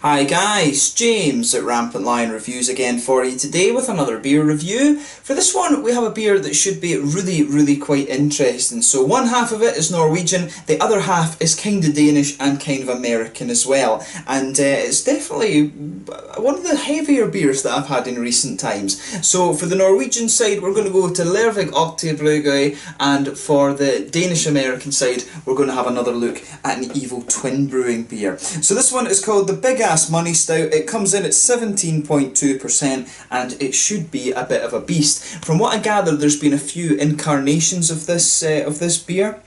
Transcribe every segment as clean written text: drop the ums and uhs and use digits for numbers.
Hi guys, James at RampantLionReviews again for you today with another beer review. For this one we have a beer that should be really quite interesting. So one half of it is Norwegian, the other half is kind of Danish and kind of American as well. And it's definitely one of the heavier beers that I've had in recent times. So for the Norwegian side we're going to go to Lervig Aktiebryggeri, and for the Danish American side we're going to have another look at an Evil Twin Brewing beer. So this one is called the Big Ass Money Stout. It comes in at 17.2% and it should be a bit of a beast. From what I gather, there's been a few incarnations of this beer.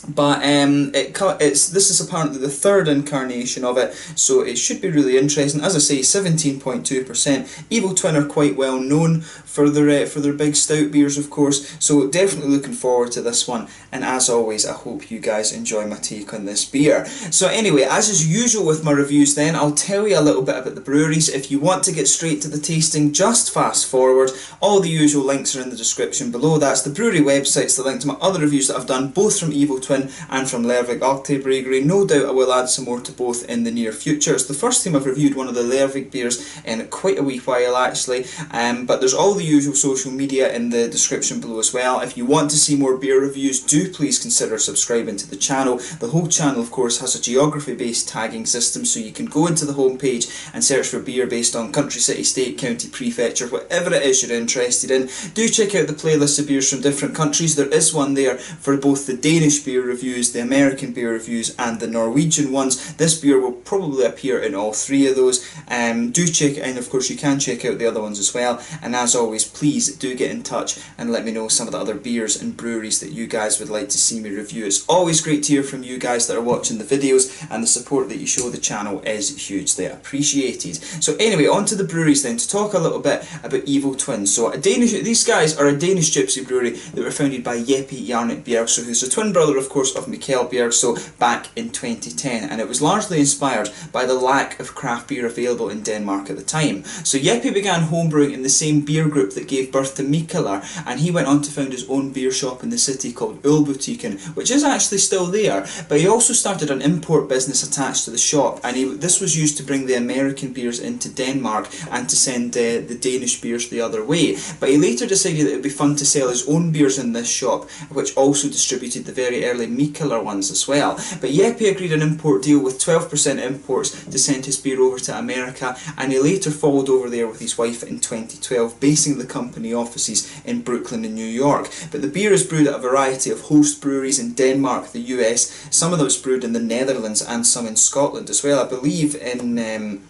But this is apparently the third incarnation of it, so it should be really interesting. As I say, 17.2%. Evil Twin are quite well known for their big stout beers, of course, so definitely looking forward to this one. And as always, I hope you guys enjoy my take on this beer. So anyway, as is usual with my reviews then, I'll tell you a little bit about the breweries. If you want to get straight to the tasting, just fast forward. All the usual links are in the description below. That's the brewery websites, the link to my other reviews that I've done, both from Evil Twin and from Lervig Aktiebryggeri. No doubt I will add some more to both in the near future. It's the first time I've reviewed one of the Lervig beers in quite a wee while actually, but there's all the usual social media in the description below as well. If you want to see more beer reviews, do please consider subscribing to the channel. The whole channel of course has a geography based tagging system, so you can go into the home page and search for beer based on country, city, state, county, prefecture, whatever it is you're interested in. Do check out the playlist of beers from different countries. There is one there for both the Danish beer reviews, the American beer reviews and the Norwegian ones. This beer will probably appear in all three of those. Do check it, and of course you can check out the other ones as well. And as always, please do get in touch and let me know some of the other beers and breweries that you guys would like to see me review. It's always great to hear from you guys that are watching the videos, and the support that you show the channel is hugely appreciated. So anyway, on to the breweries then, to talk a little bit about Evil Twin. So these guys are a Danish gypsy brewery that were founded by Jeppe Bjergso, who's a twin brother of course of Mikael Bjergso, back in 2010, and it was largely inspired by the lack of craft beer available in Denmark at the time. So Jeppe began homebrewing in the same beer group that gave birth to Mikael, and he went on to found his own beer shop in the city called Ølbutikken, which is actually still there, but he also started an import business attached to the shop, and this was used to bring the American beers into Denmark and to send the Danish beers the other way. But he later decided that it would be fun to sell his own beers in this shop, which also distributed the very early Mikael ones as well. But Jeppe agreed an import deal with 12% imports to send his beer over to America, and he later followed over there with his wife in 2012, basing the company offices in Brooklyn and New York. But the beer is brewed at a variety of host breweries in Denmark, the US, some of those brewed in the Netherlands and some in Scotland as well. I believe in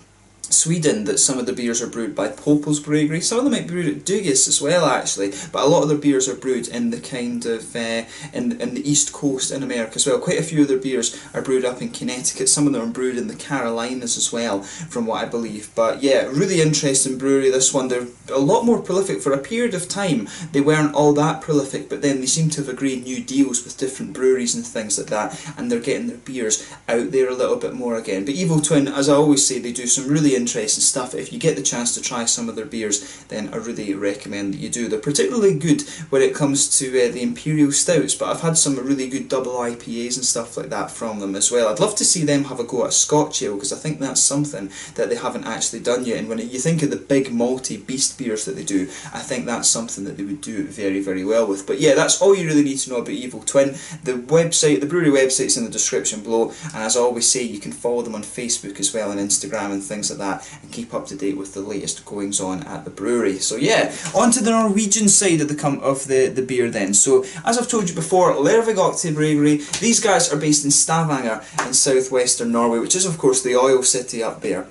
Sweden that some of the beers are brewed by Popel's Brewery. Some of them might be brewed at Dugges as well actually, but a lot of their beers are brewed in the kind of in the East Coast in America as well. Quite a few of their beers are brewed up in Connecticut. Some of them are brewed in the Carolinas as well, from what I believe. But yeah, really interesting brewery this one. They're a lot more prolific. For a period of time they weren't all that prolific, but then they seem to have agreed new deals with different breweries and things like that, and they're getting their beers out there a little bit more again. But Evil Twin, as I always say, they do some really interesting stuff. If you get the chance to try some of their beers, then I really recommend that you do. They're particularly good when it comes to the Imperial Stouts, but I've had some really good double IPAs and stuff like that from them as well. I'd love to see them have a go at a Scotch ale, because I think that's something that they haven't actually done yet, and when you think of the big malty beast beers that they do, I think that's something that they would do very well with. But yeah, that's all you really need to know about Evil Twin. The website, the brewery website's in the description below, and as I always say, you can follow them on Facebook as well and Instagram and things like that, and keep up to date with the latest goings on at the brewery. So yeah, on to the Norwegian side of the beer then. So as I've told you before, Lervig Aktiebryggeri, these guys are based in Stavanger in southwestern Norway, which is of course the oil city up there.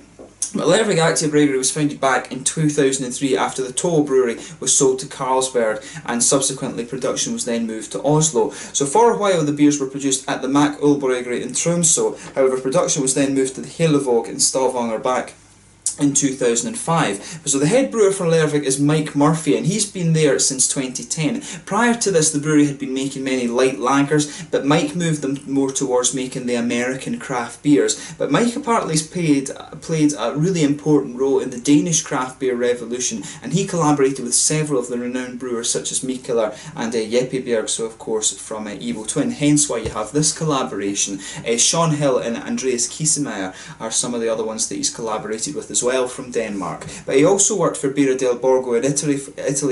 But Lervig Aktiebryggeri was founded back in 2003 after the Toll Brewery was sold to Carlsberg, and subsequently production was then moved to Oslo. So for a while the beers were produced at the Mac Ølbryggeri in Tromsø. However, production was then moved to the Hillevåg in Stavanger back in 2005. So the head brewer for Lervig is Mike Murphy, and he's been there since 2010. Prior to this, the brewery had been making many light lagers, but Mike moved them more towards making the American craft beers. But Mike apparently has played a really important role in the Danish craft beer revolution, and he collaborated with several of the renowned brewers such as Mikkeller and Jeppe, so of course from Evil Twin, hence why you have this collaboration. Sean Hill and Andreas Kiesemeyer are some of the other ones that he's collaborated with as well from Denmark. But he also worked for Birra del Borgo in Italy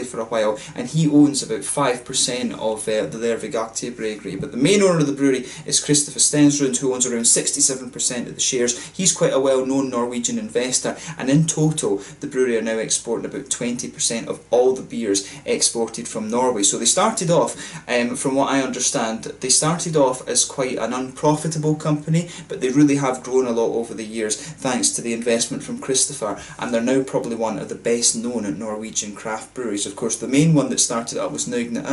for a while, and he owns about 5% of the Lervig Aktiebryggeri. But the main owner of the brewery is Christopher Stensrud, who owns around 67% of the shares. He's quite a well-known Norwegian investor, and in total the brewery are now exporting about 20% of all the beers exported from Norway. So they started off, from what I understand, they started off as quite an unprofitable company, but they really have grown a lot over the years thanks to the investment from Christopher, and they're now probably one of the best known Norwegian craft breweries. Of course, the main one that started up was Nøgne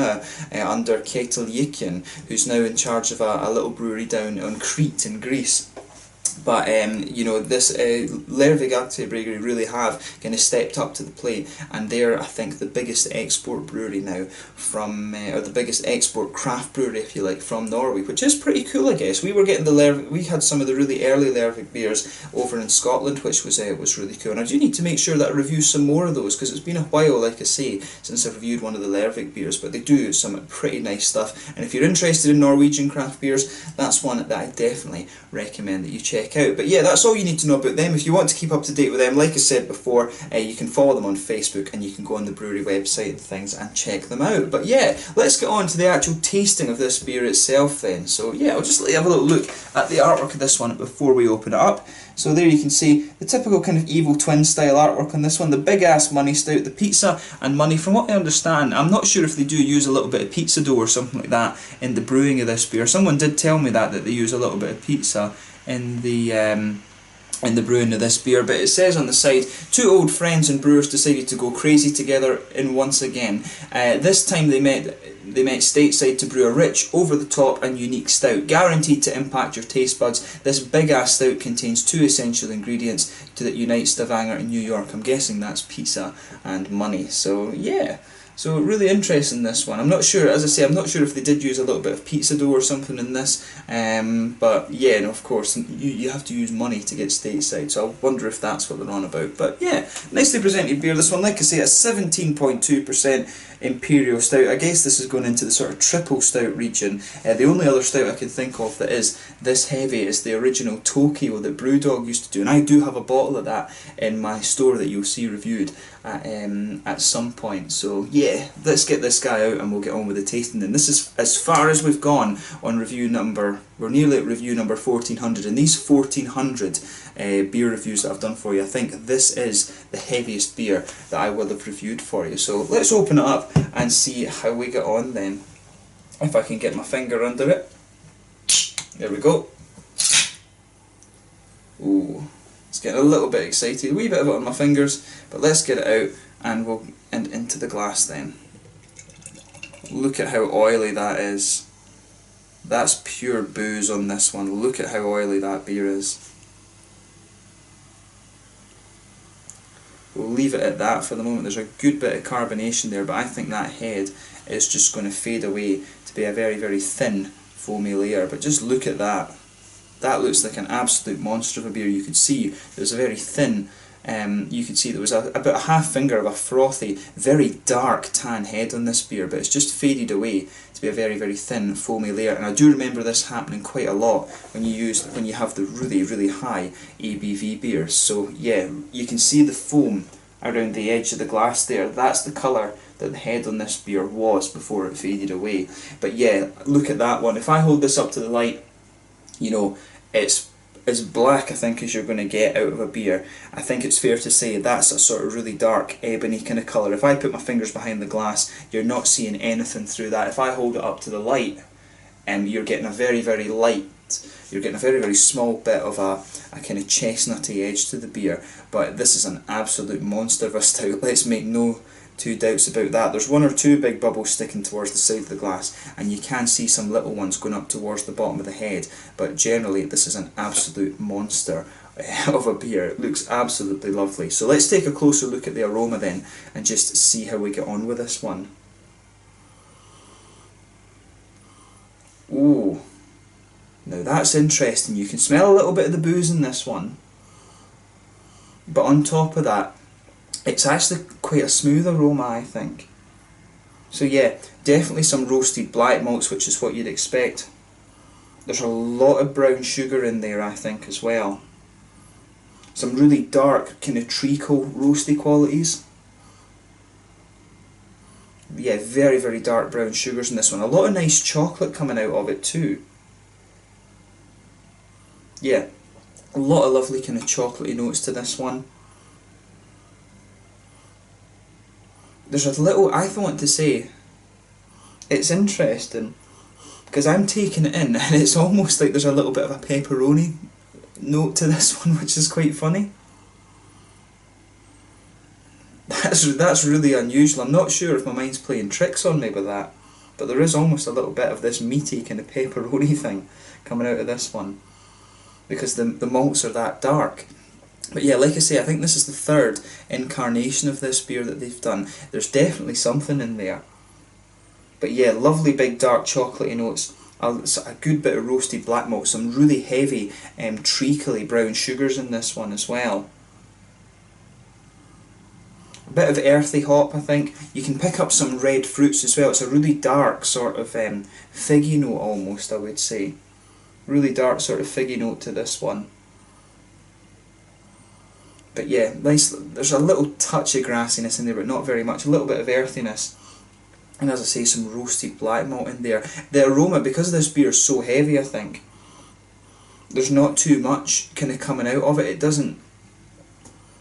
under Kjetil Jikken, who's now in charge of a little brewery down on Crete in Greece. But you know, this Lervig Aktiebryggeri really have kind of stepped up to the plate, and they're, I think, the biggest export brewery now from, or the biggest export craft brewery, if you like, from Norway, which is pretty cool, I guess. We were getting we had some of the really early Lervig beers over in Scotland, which was really cool. And I do need to make sure that I review some more of those, because it's been a while, like I say, since I've reviewed one of the Lervig beers. But they do some pretty nice stuff, and if you're interested in Norwegian craft beers, that's one that I definitely recommend that you check out. But yeah, that's all you need to know about them. If you want to keep up to date with them, like I said before, you can follow them on Facebook, and you can go on the brewery website and things and check them out. But yeah, let's get on to the actual tasting of this beer itself then. So yeah, I'll just let you have a little look at the artwork of this one before we open it up. So there you can see the typical kind of Evil Twin style artwork on this one, the big ass money stout, the pizza and money. From what I understand, I'm not sure if they do use a little bit of pizza dough or something like that in the brewing of this beer. Someone did tell me that they use a little bit of pizza in the brewing of this beer, but it says on the side, two old friends and brewers decided to go crazy together in once again. This time they met stateside to brew a rich, over-the-top and unique stout, guaranteed to impact your taste buds. This big-ass stout contains two essential ingredients that unite Stavanger and New York. I'm guessing that's pizza and money. So yeah. So really interesting, this one. I'm not sure, as I say, I'm not sure if they did use a little bit of pizza dough or something in this, but yeah, and of course, you have to use money to get stateside, so I wonder if that's what they're on about. But yeah, nicely presented beer, this one. Like I say, it's 17.2% Imperial Stout. I guess this is going into the sort of triple stout region. The only other stout I can think of that is this heavy is the original Tokyo that Brewdog used to do, and I do have a bottle of that in my store that you'll see reviewed at some point. So yeah, let's get this guy out and we'll get on with the tasting. And this is as far as we've gone on review number, we're nearly at review number 1400, and these 1400 beer reviews that I've done for you, I think this is the heaviest beer that I will have reviewed for you. So let's open it up and see how we get on then. If I can get my finger under it. There we go. Ooh, it's getting a little bit excited, a wee bit of it on my fingers, but let's get it out and we'll into the glass then. Look at how oily that is. That's pure booze on this one. Look at how oily that beer is. We'll leave it at that for the moment. There's a good bit of carbonation there, but I think that head is just going to fade away to be a very, very thin foamy layer. But just look at that. That looks like an absolute monster of a beer. You could see there's a very thin, you could see there was about a half finger of a frothy, very dark tan head on this beer, but it's just faded away to be a very, very thin foamy layer. And I do remember this happening quite a lot when you have the really, really high ABV beers. So yeah, you can see the foam around the edge of the glass there. That's the colour that the head on this beer was before it faded away. But yeah, look at that one. If I hold this up to the light, you know, it's as black, I think, as you're going to get out of a beer. I think it's fair to say that's a sort of really dark ebony kind of colour. If I put my fingers behind the glass, you're not seeing anything through that. If I hold it up to the light, you're getting a very, very light, you're getting a very, very small bit of a kind of chestnutty edge to the beer. But this is an absolute monster of a stout. Let's make no two doubts about that. There's one or two big bubbles sticking towards the side of the glass, and you can see some little ones going up towards the bottom of the head, but generally this is an absolute monster of a beer. It looks absolutely lovely. So let's take a closer look at the aroma then and just see how we get on with this one. Ooh, now that's interesting. You can smell a little bit of the booze in this one, but on top of that, it's actually quite a smooth aroma, I think. So yeah, definitely some roasted black malts, which is what you'd expect. There's a lot of brown sugar in there, I think, as well. Some really dark, kind of treacle roasty qualities. Yeah, very, very dark brown sugars in this one. A lot of nice chocolate coming out of it too. Yeah, a lot of lovely kind of chocolatey notes to this one. There's a little, I want to say, it's interesting, because I'm taking it in and it's almost like there's a little bit of a pepperoni note to this one, which is quite funny. That's really unusual. I'm not sure if my mind's playing tricks on me with that, but there is almost a little bit of this meaty kind of pepperoni thing coming out of this one, because the malts are that dark. But yeah, like I say, I think this is the third incarnation of this beer that they've done. There's definitely something in there. But yeah, lovely big dark chocolatey notes, a good bit of roasted black malt, some really heavy treacly brown sugars in this one as well. A bit of earthy hop, I think. You can pick up some red fruits as well. It's a really dark sort of figgy note almost, I would say. Really dark sort of figgy note to this one. But yeah, nice. There's a little touch of grassiness in there, but not very much. A little bit of earthiness. And as I say, some roasted black malt in there. The aroma, because this beer is so heavy, I think, there's not too much kind of coming out of it. It doesn't...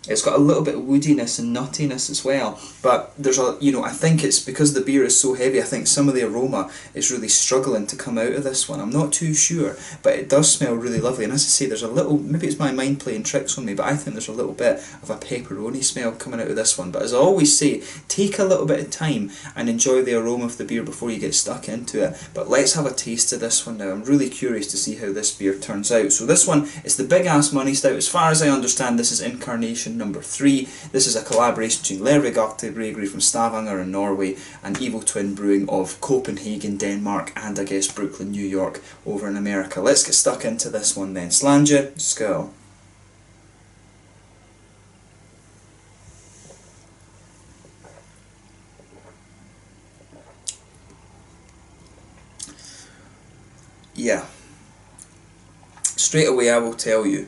It's got a little bit of woodiness and nuttiness as well, but there's a, you know, I think it's because the beer is so heavy, I think some of the aroma is really struggling to come out of this one. I'm not too sure, but it does smell really lovely, and as I say, there's a little, maybe it's my mind playing tricks on me, but I think there's a little bit of a pepperoni smell coming out of this one. But as I always say, take a little bit of time and enjoy the aroma of the beer before you get stuck into it. But let's have a taste of this one now. I'm really curious to see how this beer turns out. So this one is the Big Ass Money Stout. As far as I understand, this is incarnation number 3. This is a collaboration between Lervig Aktiebryggeri from Stavanger in Norway and Evil Twin Brewing of Copenhagen, Denmark, and I guess Brooklyn, New York over in America. Let's get stuck into this one then. Slange, skål. Yeah, straight away I will tell you,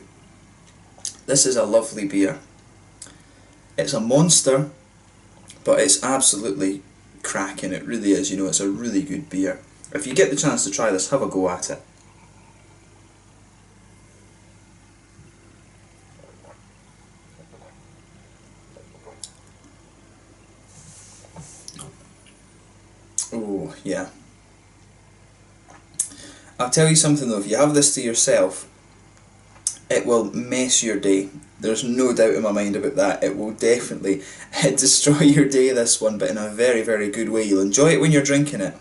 this is a lovely beer. It's a monster, but it's absolutely cracking. It really is, you know, it's a really good beer. If you get the chance to try this, have a go at it. Oh, yeah. I'll tell you something though, if you have this to yourself, it will mess your day. There's no doubt in my mind about that. It will definitely destroy your day, this one, but in a very, very good way. You'll enjoy it when you're drinking it,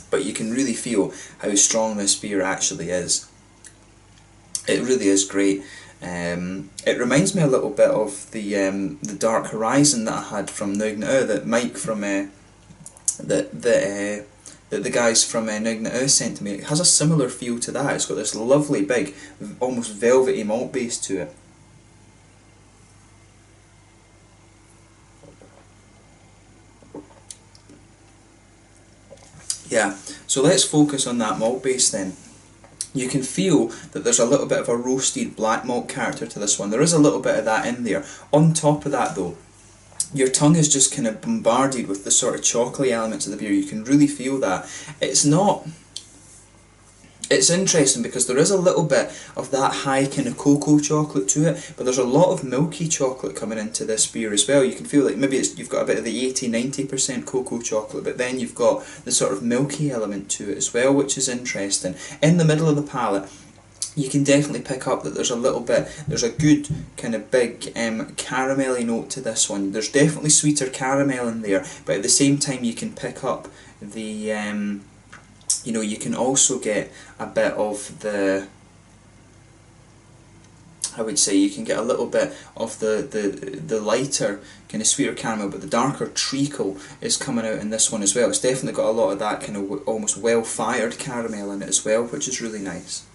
but you can really feel how strong this beer actually is. It really is great. It reminds me a little bit of the Dark Horizon that I had from Nugnau, that Mike from the guys from Nugnau sent to me. It has a similar feel to that. It's got this lovely big, almost velvety malt base to it. Yeah, so let's focus on that malt base then. You can feel that there's a little bit of a roasted black malt character to this one. There is a little bit of that in there. On top of that though, your tongue is just kind of bombarded with the sort of chocolatey elements of the beer. You can really feel that. It's interesting because there is a little bit of that high kind of cocoa chocolate to it, but there's a lot of milky chocolate coming into this beer as well. You can feel like maybe you've got a bit of the 80-90% cocoa chocolate, but then you've got the sort of milky element to it as well, which is interesting. In the middle of the palate, you can definitely pick up that there's a good kind of big caramelly note to this one. There's definitely sweeter caramel in there, but at the same time you can pick up the you know, you can also get a bit of the, I would say you can get a little bit of the lighter kind of sweeter caramel, but the darker treacle is coming out in this one as well. It's definitely got a lot of that kind of almost well-fired caramel in it as well, which is really nice.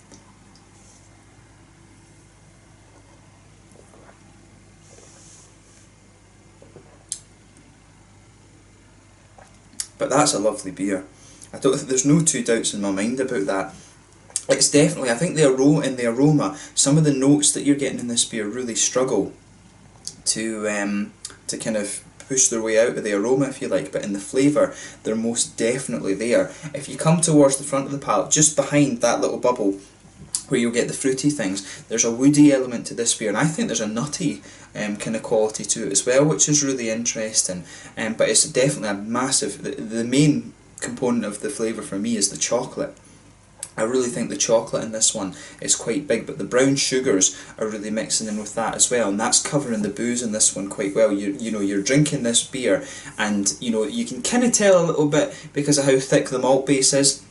But that's a lovely beer. I don't think there's no two doubts in my mind about that. It's definitely, I think the aroma, some of the notes that you're getting in this beer really struggle to kind of push their way out of the aroma, if you like, but in the flavour they're most definitely there. If you come towards the front of the palate, just behind that little bubble where you'll get the fruity things, there's a woody element to this beer, and I think there's a nutty kind of quality to it as well, which is really interesting. But it's definitely a massive, the main component of the flavour for me is the chocolate. I really think the chocolate in this one is quite big, but the brown sugars are really mixing in with that as well, and that's covering the booze in this one quite well. You know, you're drinking this beer, and you know, you can kind of tell a little bit because of how thick the malt base is,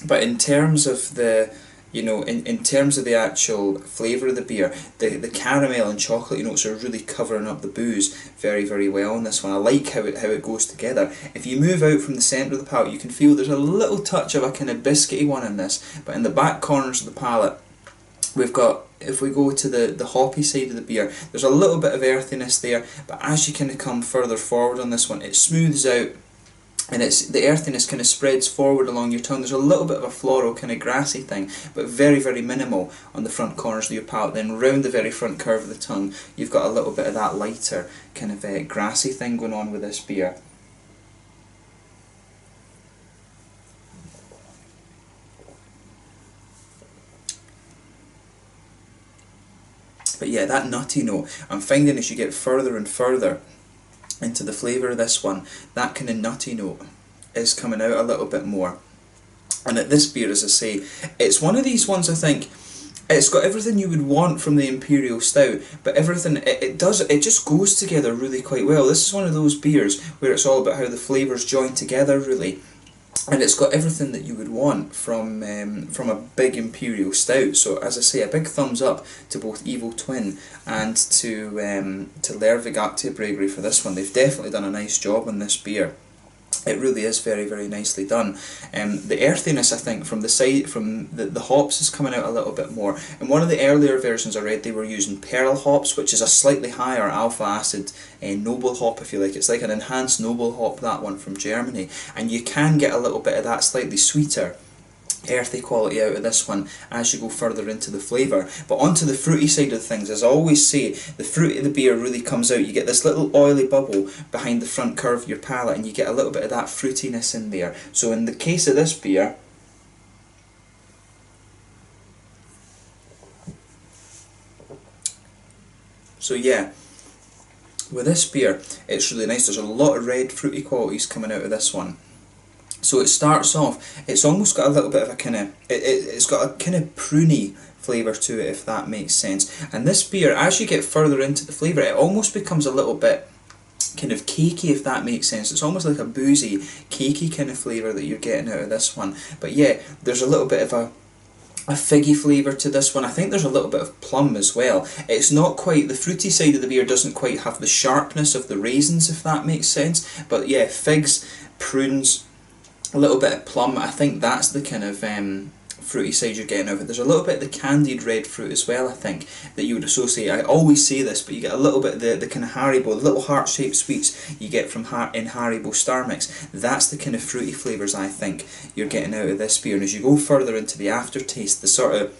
but in terms of the, you know, in terms of the actual flavour of the beer, the caramel and chocolate notes are really covering up the booze very, very well in this one. I like how it goes together. If you move out from the centre of the palate, you can feel there's a little touch of a kind of biscuity one in this, but in the back corners of the palate, we've got, if we go to the hoppy side of the beer, there's a little bit of earthiness there, but as you kind of come further forward on this one, it smooths out, and the earthiness kind of spreads forward along your tongue. There's a little bit of a floral kind of grassy thing, but very, very minimal on the front corners of your palate. Then round the very front curve of the tongue, you've got a little bit of that lighter kind of grassy thing going on with this beer. But yeah, that nutty note, I'm finding as you get further and further into the flavour of this one, that kind of nutty note is coming out a little bit more. And at this beer, as I say, it's one of these ones, I think, it's got everything you would want from the Imperial Stout, but everything, it just goes together really quite well. This is one of those beers where it's all about how the flavours join together, really. And it's got everything that you would want from a big Imperial Stout. So as I say, a big thumbs up to both Evil Twin and to Lervig Aktiebryggeri for this one. They've definitely done a nice job on this beer. It really is very, very nicely done. The earthiness, I think, from the side, from the hops is coming out a little bit more. In one of the earlier versions I read, they were using pearl hops, which is a slightly higher alpha acid noble hop, if you like. It's like an enhanced noble hop, that one from Germany, and you can get a little bit of that slightly sweeter earthy quality out of this one as you go further into the flavour. But onto the fruity side of things, as I always say, the fruit of the beer really comes out. You get this little oily bubble behind the front curve of your palate, and you get a little bit of that fruitiness in there. So in the case of this beer, so yeah, with this beer, it's really nice. There's a lot of red fruity qualities coming out of this one. So it starts off, it's almost got a little bit of a kind of, it's got a kind of pruny flavour to it, if that makes sense. And this beer, as you get further into the flavour, it almost becomes a little bit kind of cakey, if that makes sense. It's almost like a boozy, cakey kind of flavour that you're getting out of this one. But yeah, there's a little bit of a figgy flavour to this one. I think there's a little bit of plum as well. It's not quite, the fruity side of the beer doesn't quite have the sharpness of the raisins, if that makes sense. But yeah, figs, prunes, a little bit of plum. I think that's the kind of fruity side you're getting out of it. There's a little bit of the candied red fruit as well, I think, that you would associate. I always say this, but you get a little bit of the kind of Haribo, the little heart-shaped sweets you get from in Haribo Star Mix. That's the kind of fruity flavours I think you're getting out of this beer. And as you go further into the aftertaste, the sort of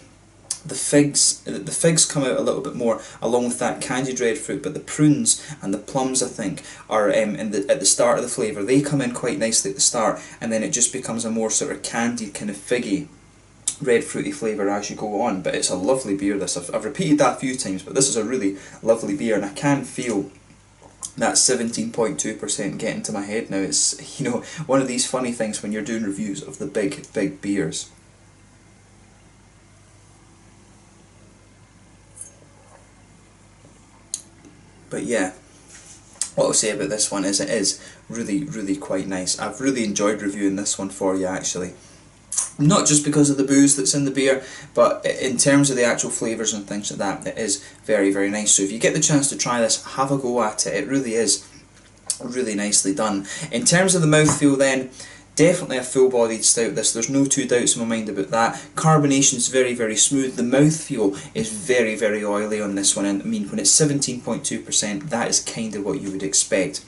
the figs come out a little bit more along with that candied red fruit, but the prunes and the plums, I think, are at the start of the flavour. They come in quite nicely at the start, and then it just becomes a more sort of candied, kind of figgy red fruity flavour as you go on. But it's a lovely beer, this. I've repeated that a few times, but this is a really lovely beer, and I can feel that 17.2% getting to my head now. It's, you know, one of these funny things when you're doing reviews of the big beers. But yeah, what I'll say about this one is it is really, really quite nice. I've really enjoyed reviewing this one for you, actually. Not just because of the booze that's in the beer, but in terms of the actual flavours and things like that, it is very, very nice. So if you get the chance to try this, have a go at it. It really is really nicely done. In terms of the mouthfeel then, definitely a full-bodied stout this, there's no two doubts in my mind about that. Carbonation's very, very smooth. The mouthfeel is very, very oily on this one, and I mean, when it's 17.2%, that is kind of what you would expect.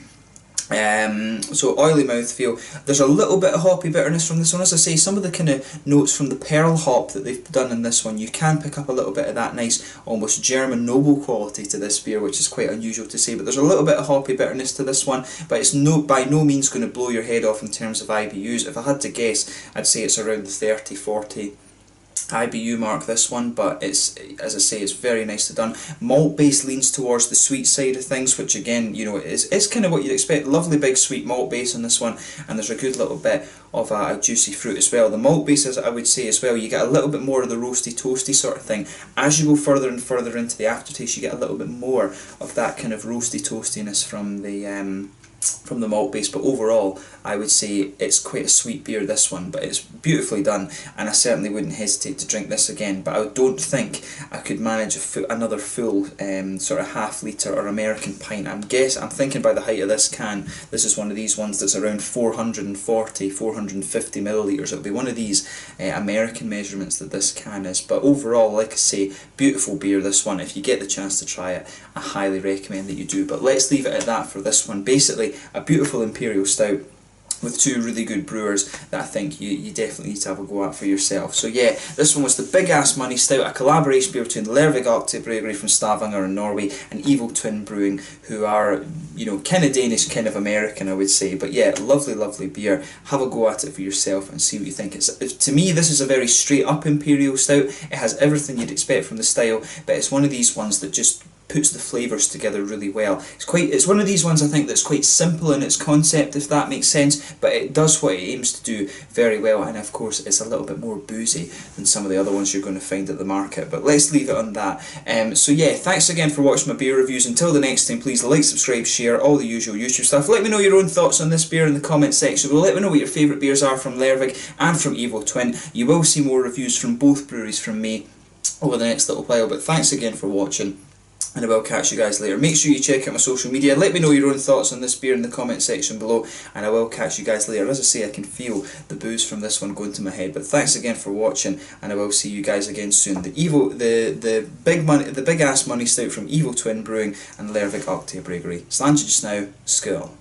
So oily mouthfeel. There's a little bit of hoppy bitterness from this one. As I say, some of the kind of notes from the pearl hop that they've done in this one, you can pick up a little bit of that nice, almost German noble quality to this beer, which is quite unusual to say. But there's a little bit of hoppy bitterness to this one, but it's by no means going to blow your head off in terms of IBUs. If I had to guess, I'd say it's around the 30-40 IBU mark, this one, but it's, as I say, it's very nicely done. Malt base leans towards the sweet side of things, which again, you know, is kind of what you'd expect. Lovely big sweet malt base on this one, and there's a good little bit of a juicy fruit as well. The malt base, as I would say as well, you get a little bit more of the roasty toasty sort of thing. As you go further and further into the aftertaste, you get a little bit more of that kind of roasty toastiness from the malt base, but overall I would say it's quite a sweet beer, this one, but it's beautifully done, and I certainly wouldn't hesitate to drink this again. But I don't think I could manage another full sort of half litre or American pint. I'm thinking by the height of this can, this is one of these ones that's around 450 millilitres. It'll be one of these American measurements that this can is. But overall, like I say, beautiful beer, this one. If you get the chance to try it, I highly recommend that you do. But let's leave it at that for this one. Basically, a beautiful imperial stout with two really good brewers that I think you definitely need to have a go at for yourself. So yeah, this one was the Big Ass Money Stout, a collaboration between Lervig Aktiebryggeri from Stavanger in Norway and Evil Twin Brewing, who are, you know, kind of Danish, kind of American, I would say. But yeah, lovely, lovely beer. Have a go at it for yourself and see what you think. To me, this is a very straight up imperial stout. It has everything you'd expect from the style, but it's one of these ones that just puts the flavours together really well. It's one of these ones, I think, that's quite simple in its concept, if that makes sense, but it does what it aims to do very well, and of course it's a little bit more boozy than some of the other ones you're going to find at the market. But let's leave it on that. So yeah, thanks again for watching my beer reviews. Until the next time, please like, subscribe, share, all the usual YouTube stuff. Let me know your own thoughts on this beer in the comment section below. Let me know what your favourite beers are from Lervig and from Evil Twin. You will see more reviews from both breweries from me over the next little while, but thanks again for watching, and I will catch you guys later. Make sure you check out my social media. Let me know your own thoughts on this beer in the comment section below, and I will catch you guys later. As I say, I can feel the booze from this one going to my head. But thanks again for watching, and I will see you guys again soon. The Big Ass Money Stout from Evil Twin Brewing and Lervig Aktiebryggeri. Stavanger just now, skull.